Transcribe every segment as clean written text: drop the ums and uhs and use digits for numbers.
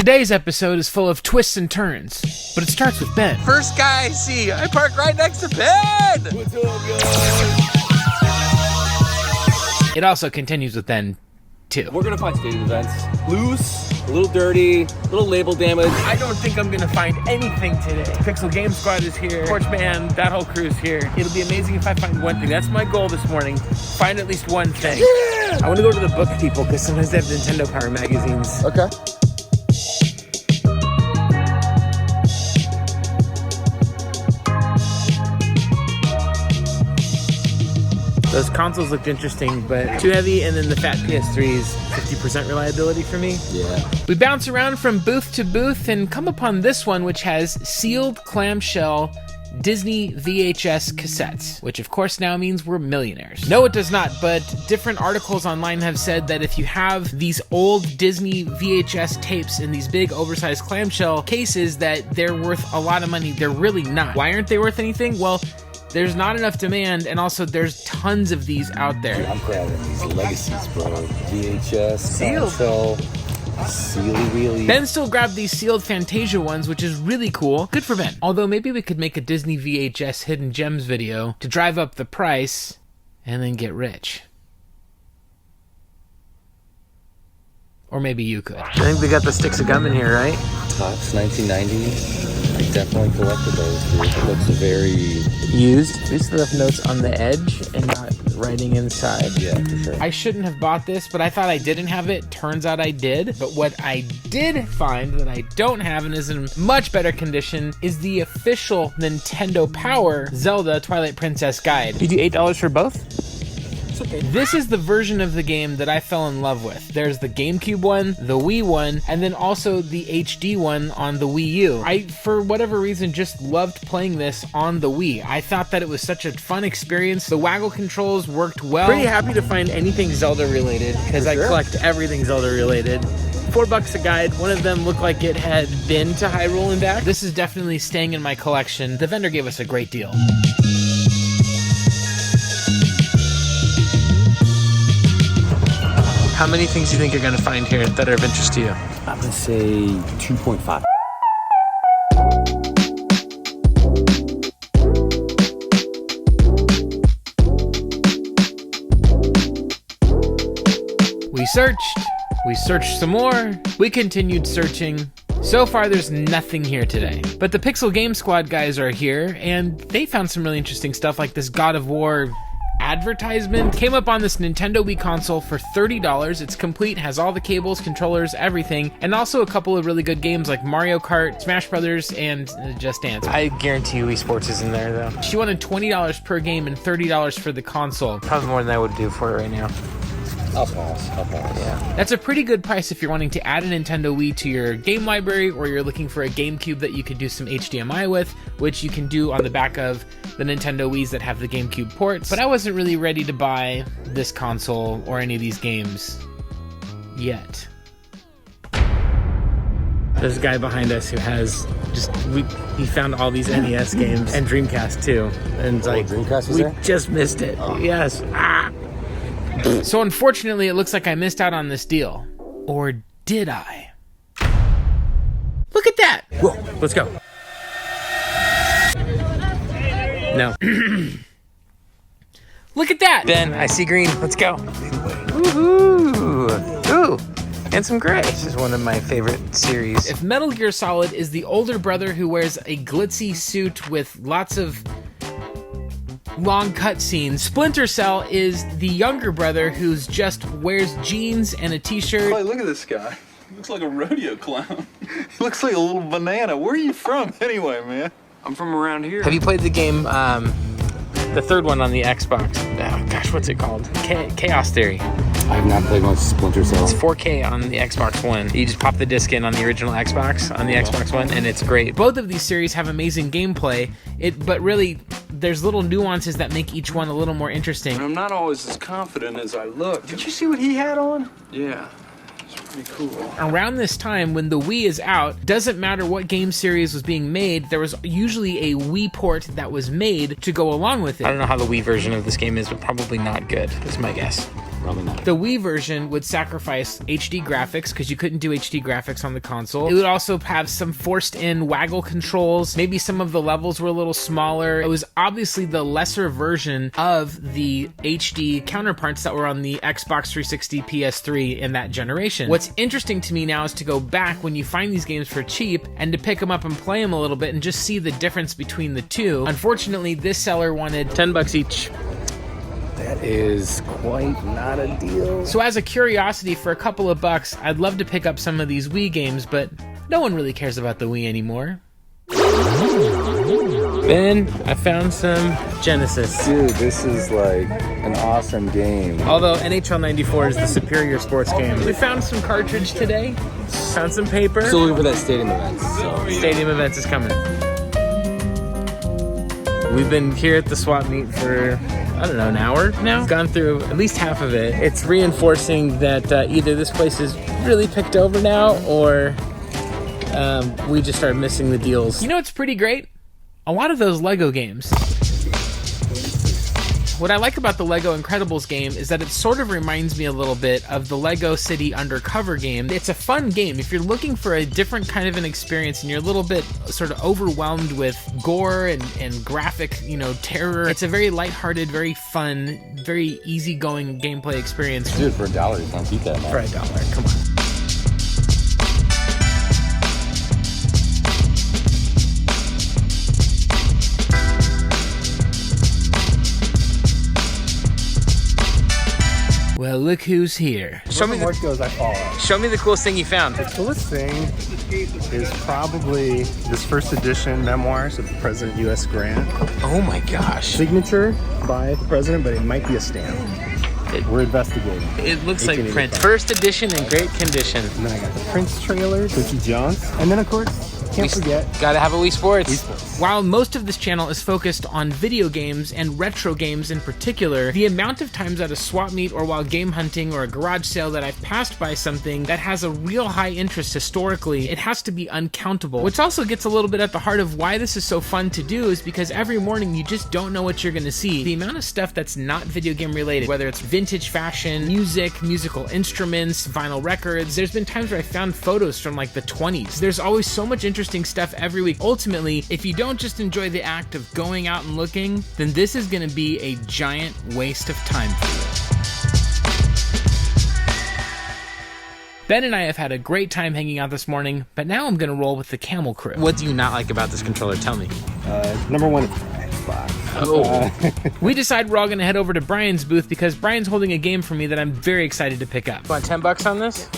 Today's episode is full of twists and turns, but it starts with Ben. First guy I see, I park right next to Ben! What's up, guys? It also continues with Ben, too. We're gonna find stadium events. Loose, a little dirty, a little label damage. I don't think I'm gonna find anything today. Pixel Game Squad is here, Torch Man, that whole crew's here. It'll be amazing if I find one thing. That's my goal this morning. Find at least one thing. Yeah! I wanna go to the book people because sometimes they have Nintendo Power magazines. Okay. Those consoles looked interesting, but too heavy, and then the fat PS3 is 50% reliability for me. Yeah. We bounce around from booth to booth and come upon this one, which has sealed clamshell Disney VHS cassettes, which of course now means we're millionaires. No, it does not, but different articles online have said that if you have these old Disney VHS tapes in these big oversized clamshell cases, that they're worth a lot of money. They're really not. Why aren't they worth anything? Well, there's not enough demand, and also there's tons of these out there. I'm grabbing these legacies, bro. VHS, Sealed. clamshell, sealy wheelie. Ben still grabbed these sealed Fantasia ones, which is really cool. Good for Ben. Although maybe we could make a Disney VHS hidden gems video to drive up the price and then get rich. Or maybe you could. I think we got the sticks of gum in here, right? Tops 1990. I definitely collected those, dude. It looks very Used. We still have notes on the edge and not writing inside. yeah, for sure. I shouldn't have bought this, but I thought I didn't have it. Turns out I did. But what I did find that I don't have and is in much better condition is the official Nintendo Power Zelda Twilight Princess guide. You do $8 for both? Okay. This is the version of the game that I fell in love with. There's the GameCube one, the Wii one, and then also the HD one on the Wii U. I, for whatever reason, just loved playing this on the Wii. I thought that it was such a fun experience. The waggle controls worked well. Pretty happy to find anything Zelda related because I sure. collect everything Zelda related. $4 a guide. One of them looked like it had been to Hyrule and back. This is definitely staying in my collection. The vendor gave us a great deal. How many things do you think you're gonna find here that are of interest to you? I'm gonna say 2.5. We searched some more, we continued searching. So far, there's nothing here today. But the Pixel Game Squad guys are here, and they found some really interesting stuff like this God of War advertisement. Came up on this Nintendo Wii console for $30. It's complete, has all the cables, controllers, everything, and also a couple of really good games like Mario Kart, Smash Brothers, and Just Dance. I guarantee you Wii Sports is in there though. She wanted $20 per game and $30 for the console. Probably more than I would do for it right now. I'll pass. Yeah. That's a pretty good price if you're wanting to add a Nintendo Wii to your game library, or you're looking for a GameCube that you could do some HDMI with, which you can do on the back of the Nintendo Wiis that have the GameCube ports. But I wasn't really ready to buy this console or any of these games yet. There's a guy behind us who has he found all these NES games and Dreamcast too. And it's like, Dreamcast was we there? just missed it. Yes. Ah. So unfortunately, it looks like I missed out on this deal. Or did I? Look at that! Whoa, let's go. No. Look at that! Ben, I see green. Let's go. Woohoo! Ooh, and some gray. This is one of my favorite series. If Metal Gear Solid is the older brother who wears a glitzy suit with lots of long cutscenes, Splinter Cell is the younger brother who's just wears jeans and a t-shirt. Hey, look at this guy. He looks like a rodeo clown. He looks like a little banana. Where are you from anyway, man? I'm from around here. Have you played the game, the third one on the Xbox? Oh gosh, what's it called? Chaos Theory. I have not played much Splinter Cell. It's 4K on the Xbox One. You just pop the disc in on the original Xbox, on the Xbox One, and it's great. Both of these series have amazing gameplay, but really, there's little nuances that make each one a little more interesting. I'm not always as confident as I look. Did you see what he had on? Yeah. It's pretty cool. Around this time, when the Wii is out, doesn't matter what game series was being made, there was usually a Wii port that was made to go along with it. I don't know how the Wii version of this game is, but probably not good, is my guess. Probably not. The Wii version would sacrifice HD graphics because you couldn't do HD graphics on the console. It would also have some forced-in waggle controls. Maybe some of the levels were a little smaller. It was obviously the lesser version of the HD counterparts that were on the Xbox 360, PS3 in that generation. What's interesting to me now is to go back when you find these games for cheap and to pick them up and play them a little bit and just see the difference between the two. Unfortunately, this seller wanted $10 each. That is quite not a deal. So as a curiosity, for a couple of bucks, I'd love to pick up some of these Wii games, but no one really cares about the Wii anymore. Ben, I found some Genesis. Dude, this is like an awesome game. Although NHL 94 is the superior sports game. We found some cartridge today, found some paper. Still looking for that stadium event. So. Stadium Events is coming. We've been here at the swap meet for, I don't know, an hour now. Gone through at least half of it. It's reinforcing that either this place is really picked over now or we just started missing the deals. You know what's pretty great? A lot of those Lego games. What I like about the Lego Incredibles game is that it sort of reminds me a little bit of the Lego City Undercover game. It's a fun game. If you're looking for a different kind of an experience and you're a little bit sort of overwhelmed with gore and graphic, terror, it's a very lighthearted, very fun, very easygoing gameplay experience. Dude, for $1, you can't beat that, man. For $1, come on. Well, look who's here. Show me Mort goes, I follow. Show me the coolest thing you found. The coolest thing is probably this first edition memoirs of President U.S. Grant. Oh my gosh. Signature by the president, but it might be a stamp. We're investigating. It looks like print. First edition in great condition. And then I got the Prince trailer, Quincy Jones. And then, of course, can't forget, gotta have a Wii Sports. Wii Sports. While most of this channel is focused on video games and retro games in particular, the amount of times at a swap meet or while game hunting or a garage sale that I've passed by something that has a real high interest historically, it has to be uncountable. Which also gets a little bit at the heart of why this is so fun to do is because every morning you just don't know what you're gonna see. The amount of stuff that's not video game related, whether it's vintage fashion, music, musical instruments, vinyl records, there's been times where I found photos from like the 20s. There's always so much interesting stuff every week. Ultimately, if you don't just enjoy the act of going out and looking, then this is gonna be a giant waste of time for you. Ben and I have had a great time hanging out this morning, but now I'm gonna roll with the Camel crew. What do you not like about this controller? Tell me. Number one, Xbox. Oh. We decide we're all gonna head over to Brian's booth because Brian's holding a game for me that I'm very excited to pick up. Want $10 on this?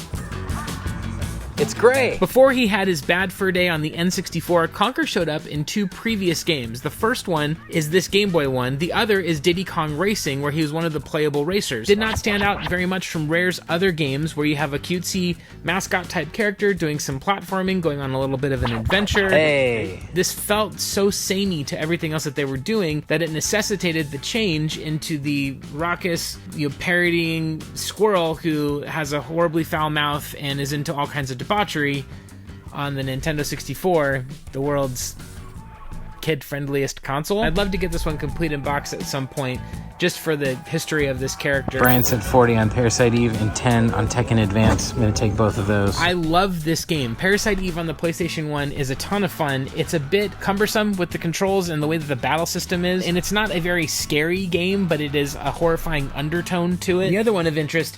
It's great. Before he had his bad fur day on the N64, Conker showed up in two previous games. The first one is this Game Boy one. The other is Diddy Kong Racing, where he was one of the playable racers. Did not stand out very much from Rare's other games, where you have a cutesy mascot type character doing some platforming, going on a little bit of an adventure. Hey. This felt so samey to everything else that they were doing that it necessitated the change into the raucous, parodying squirrel who has a horribly foul mouth and is into all kinds of debauchery on the Nintendo 64, the world's kid-friendliest console. I'd love to get this one complete in box at some point, just for the history of this character. Brian said 40 on Parasite Eve and 10 on Tekken Advance. I'm gonna take both of those. I love this game. Parasite Eve on the PlayStation 1 is a ton of fun. It's a bit cumbersome with the controls and the way that the battle system is, and it's not a very scary game, but it is a horrifying undertone to it. The other one of interest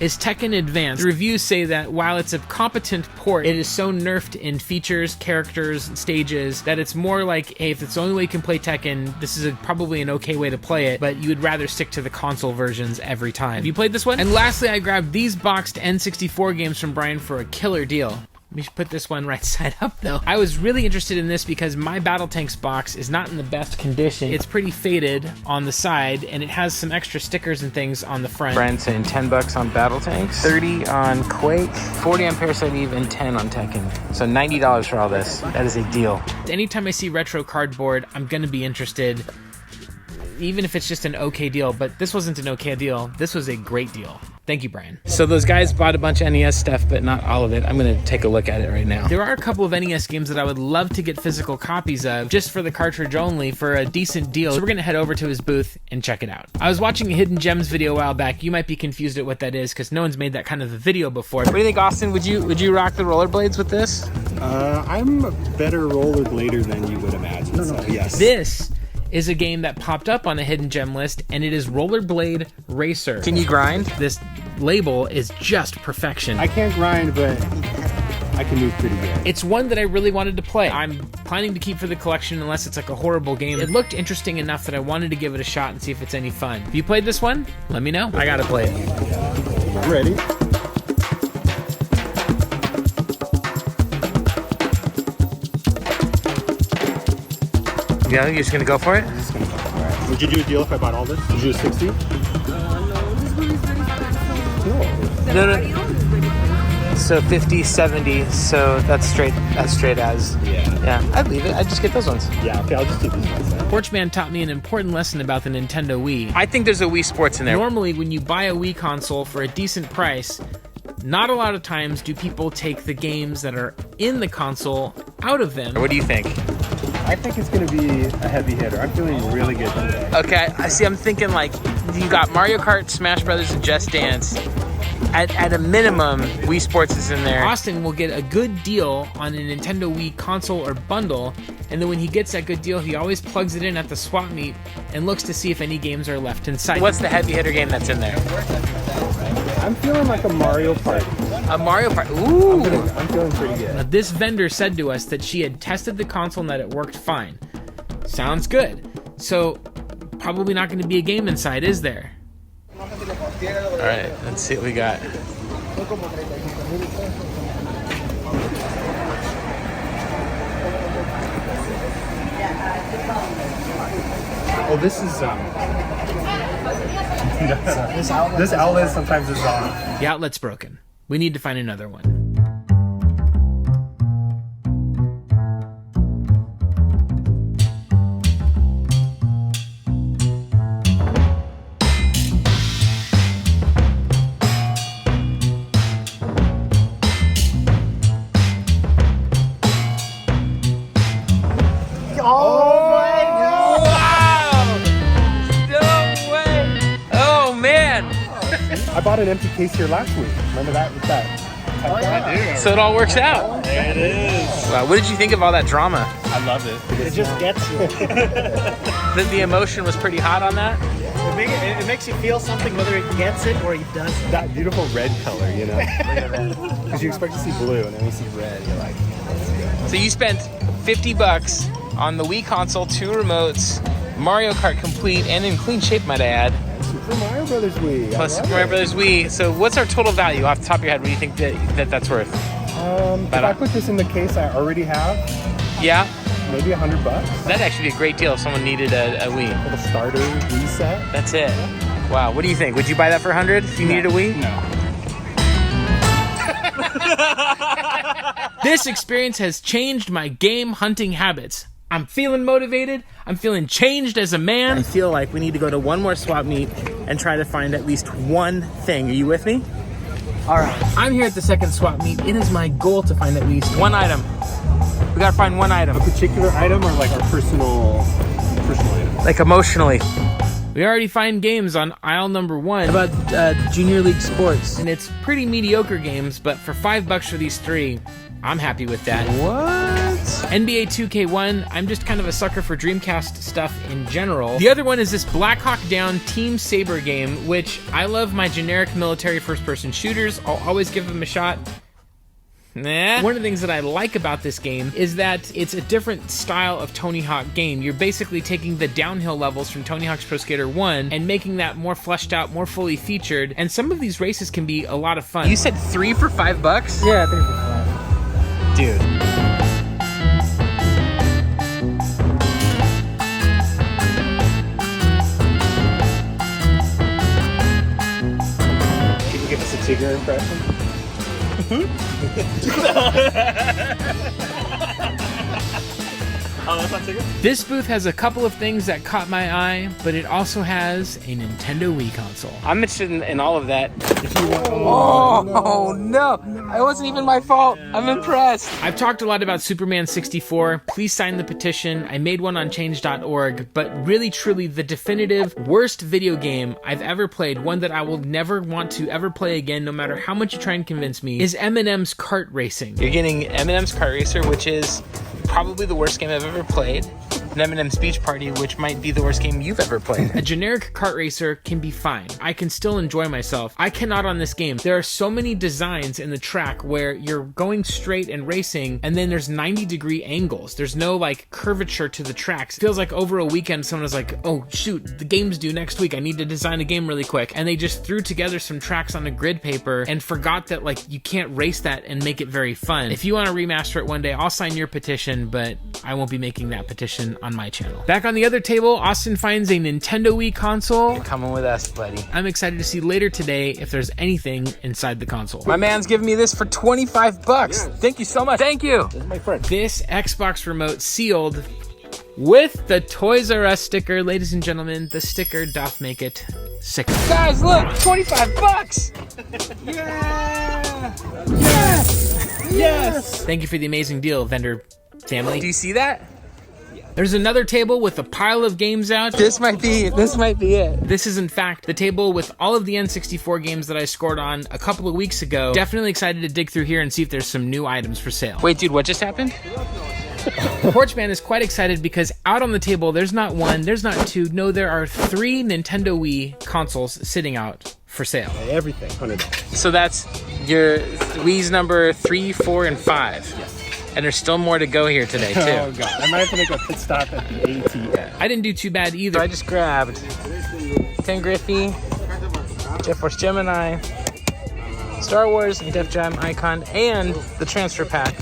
is Tekken Advance. The reviews say that while it's a competent port, it is so nerfed in features, characters, stages, that it's more like, hey, if it's the only way you can play Tekken, this is probably an okay way to play it, but you would rather stick to the console versions every time. Have you played this one? And lastly, I grabbed these boxed N64 games from Brian for a killer deal. We should put this one right side up though. I was really interested in this because my Battle Tanks box is not in the best condition. It's pretty faded on the side and it has some extra stickers and things on the front. Brian's saying $10 on Battle Tanks, 30 on Quake, 40 on Parasite Eve, and 10 on Tekken. So $90 for all this. That is a deal. Anytime I see retro cardboard, I'm gonna be interested, even if it's just an okay deal, but this wasn't an okay deal. This was a great deal. Thank you, Brian. So those guys bought a bunch of NES stuff, but not all of it. I'm gonna take a look at it right now. There are a couple of NES games that I would love to get physical copies of, just for the cartridge only, for a decent deal. So we're gonna head over to his booth and check it out. I was watching a Hidden Gems video a while back. You might be confused at what that is, because no one's made that kind of a video before. What do you think, Austin? Would you rock the rollerblades with this? I'm a better rollerblader than you would imagine. So yes. This is a game that popped up on a Hidden Gem list, and it is Rollerblade Racer. Can you grind? This label is just perfection. I can't grind, but I can move pretty good. It's one that I really wanted to play. I'm planning to keep for the collection unless it's like a horrible game. It looked interesting enough that I wanted to give it a shot and see if it's any fun. Have you played this one? Let me know. I gotta play it. I'm ready. Yeah, you're just gonna go for it? Would you do a deal if I bought all this? Would you do 60? No. So 50, 70, so that's straight as. Yeah, I'd leave it. I'd just get those ones. Yeah, okay, I'll just keep these ones then. Porchman taught me an important lesson about the Nintendo Wii. I think there's a Wii Sports in there. Normally, when you buy a Wii console for a decent price, not a lot of times do people take the games that are in the console out of them. What do you think? I think it's going to be a heavy hitter. I'm feeling really good today. Okay, I see. I'm thinking like you got Mario Kart, Smash Brothers, and Just Dance. At a minimum, Wii Sports is in there. Austin will get a good deal on a Nintendo Wii console or bundle, and then when he gets that good deal, he always plugs it in at the swap meet and looks to see if any games are left inside. What's the heavy hitter game that's in there? I'm feeling like a Mario Party. A Mario Party. Ooh. I'm feeling pretty good. Now, this vendor said to us that she had tested the console and that it worked fine. Sounds good. So, probably not going to be a game inside, is there? All right, let's see what we got. Oh, this is this outlet sometimes is The outlet's broken. We need to find another one. I bought an empty case here last week. Remember that? With that? Oh, yeah. I do. So it all works out. There it is. Wow, what did you think of all that drama? I love it. It just gets you. The emotion was pretty hot on that? It makes you feel something whether it gets it or it doesn't. That beautiful red color, you know? Because you expect to see blue, and then you see red, you're like, let's go. So you spent $50 on the Wii console, 2 remotes, Mario Kart complete, and in clean shape, might I add. Super Mario Brothers Wii. Plus Super Mario Brothers Wii. So what's our total value off the top of your head? What do you think that's worth? If I put this in the case I already have, yeah, maybe $100. That'd actually be a great deal if someone needed a Wii. A little starter Wii set. That's it. Wow, what do you think? Would you buy that for $100 if you needed a Wii? No. This experience has changed my game hunting habits. I'm feeling motivated. I'm feeling changed as a man. I feel like we need to go to one more swap meet and try to find at least one thing. Are you with me? All right, I'm here at the second swap meet. It is my goal to find at least one item. We gotta find one item. A particular item or like our personal item? Like emotionally. We already find games on aisle number 1 about Junior League Sports. And it's pretty mediocre games, but for $5 for these 3, I'm happy with that. What? NBA 2K1, I'm just kind of a sucker for Dreamcast stuff in general. The other one is this Black Hawk Down Team Saber game, which I love my generic military first-person shooters. I'll always give them a shot. Nah. One of the things that I like about this game is that it's a different style of Tony Hawk game. You're basically taking the downhill levels from Tony Hawk's Pro Skater 1 and making that more fleshed out, more fully featured, and some of these races can be a lot of fun. You said 3 for $5? Yeah, 3 for 5. Dude. Can you give us a Tigger impression? This booth has a couple of things that caught my eye, but it also has a Nintendo Wii console. I'm interested in all of that. Oh no! It wasn't even my fault. I'm impressed. I've talked a lot about Superman 64. Please sign the petition. I made one on change.org, but really truly the definitive worst video game I've ever played, one that I will never want to ever play again, no matter how much you try and convince me, is M&M's Kart Racing. You're getting M&M's Kart Racer, which is probably the worst game I've ever played. An M&M's Beach Party, which might be the worst game you've ever played. A generic kart racer can be fine. I can still enjoy myself. I cannot on this game. There are so many designs in the track where you're going straight and racing, and then there's 90-degree angles. There's no like curvature to the tracks. It feels like over a weekend someone was like, oh shoot, the game's due next week. I need to design a game really quick. And they just threw together some tracks on a grid paper and forgot that like you can't race that and make it very fun. If you want to remaster it one day, I'll sign your petition, but I won't be making that petition on my channel. Back on the other table, Austin finds a Nintendo Wii console. You're coming with us, buddy. I'm excited to see later today if there's anything inside the console. My man's giving me this for 25 bucks. Yes. Thank you so much. Thank you. This is my friend. This Xbox remote sealed with the Toys R Us sticker. Ladies and gentlemen, the sticker doth make it sicker. Guys, look, 25 bucks. Yeah. Yes. Yes. Thank you for the amazing deal, vendor family. Do you see that? There's another table with a pile of games out. This might be it. This is in fact the table with all of the N64 games that I scored on a couple of weeks ago. Definitely excited to dig through here and see if there's some new items for sale. Wait, dude, what just happened? Porchman is quite excited because out on the table, there's not one, there's not two, no, there are 3 Nintendo Wii consoles sitting out for sale. Everything, $100. So that's your Wii's number 3, 4, and 5. Yes. And there's still more to go here today, too. Oh god, I might have to make a pit stop at the ATM. I didn't do too bad either. So I just grabbed Ken Griffey, Jet Force Gemini, Star Wars, and Def Jam Icon, and the transfer pack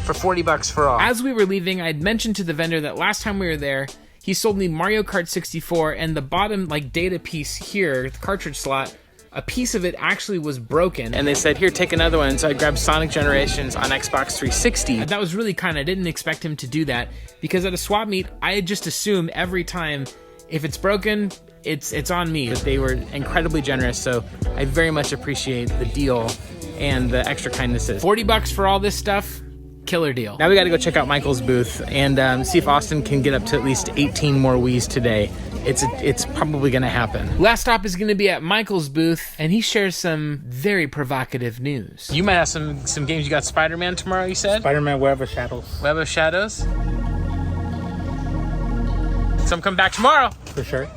for 40 bucks for all. As we were leaving, I'd mentioned to the vendor that last time we were there, he sold me Mario Kart 64, and the bottom like data piece here, the cartridge slot, a piece of it actually was broken. And they said, here, take another one. So I grabbed Sonic Generations on Xbox 360. That was really kind. I didn't expect him to do that because at a swap meet, I just assume every time if it's broken, it's on me. But they were incredibly generous, so I very much appreciate the deal and the extra kindnesses. 40 bucks for all this stuff. Killer deal. Now we got to go check out Michael's booth and see if Austin can get up to at least 18 more Wiis today. It's probably going to happen. Last stop is going to be at Michael's booth, and he shares some very provocative news. You might have some games. You got Spider-Man tomorrow, you said? Spider-Man Web of Shadows. Web of Shadows? So I'm coming back tomorrow. For sure.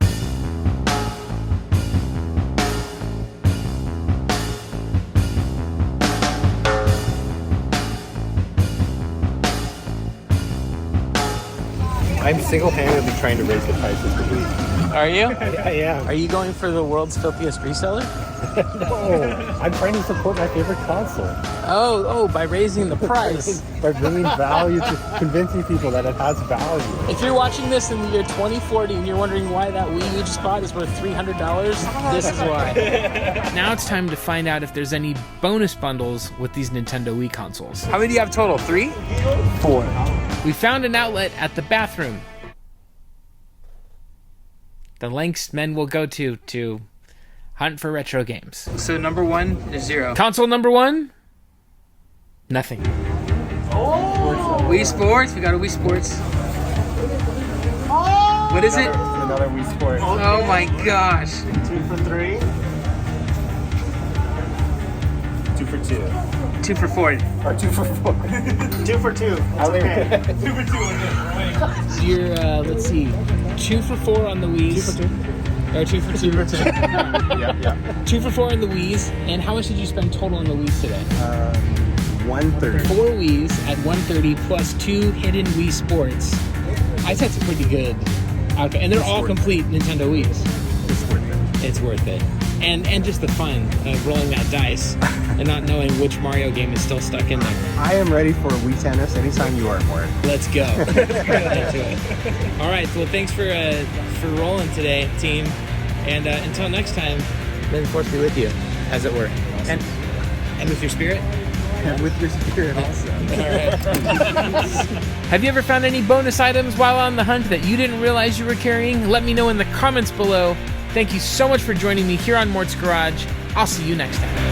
I'm single-handedly trying to raise the prices of the Wii. Are you? I am. Are you going for the world's filthiest reseller? No, I'm trying to support my favorite console. Oh, by raising the price. By bringing value to convincing people that it has value. If you're watching this in the year 2040 and you're wondering why that Wii you just bought is worth $300, this is why. Now it's time to find out if there's any bonus bundles with these Nintendo Wii consoles. How many do you have total? 3? 4. We found an outlet at the bathroom. The lengths men will go to hunt for retro games. So number 1 is 0. Console number 1? Nothing. Wii Sports. We got a Wii Sports. What is it? Another Wii Sport. Oh my gosh. 2 for 3. 2 for 2. 2 for 4. Or 2 for 4. 2 for 2. Okay. 2 for 2. So you're, let's see, 2 for 4 on the Wiis. 2 for 2. Or 2 for 2. 2 for 2. Yeah. 2 for 4 on the Wiis. And how much did you spend total on the Wiis today? 130. 4 Wiis at 130 plus 2 hidden Wii Sports. I said it's pretty good. Okay, and they're all complete Nintendo Wiis. It's worth it. It's worth it. And just the fun of rolling that dice and not knowing which Mario game is still stuck in there. I am ready for Wii Tennis anytime you are, Mort. Let's go. Right into it. All right, well, thanks for rolling today, team. And until next time, may the force be with you, as it were. And with your spirit. And with your spirit also. Have you ever found any bonus items while on the hunt that you didn't realize you were carrying? Let me know in the comments below. Thank you so much for joining me here on Mort's Garage. I'll see you next time.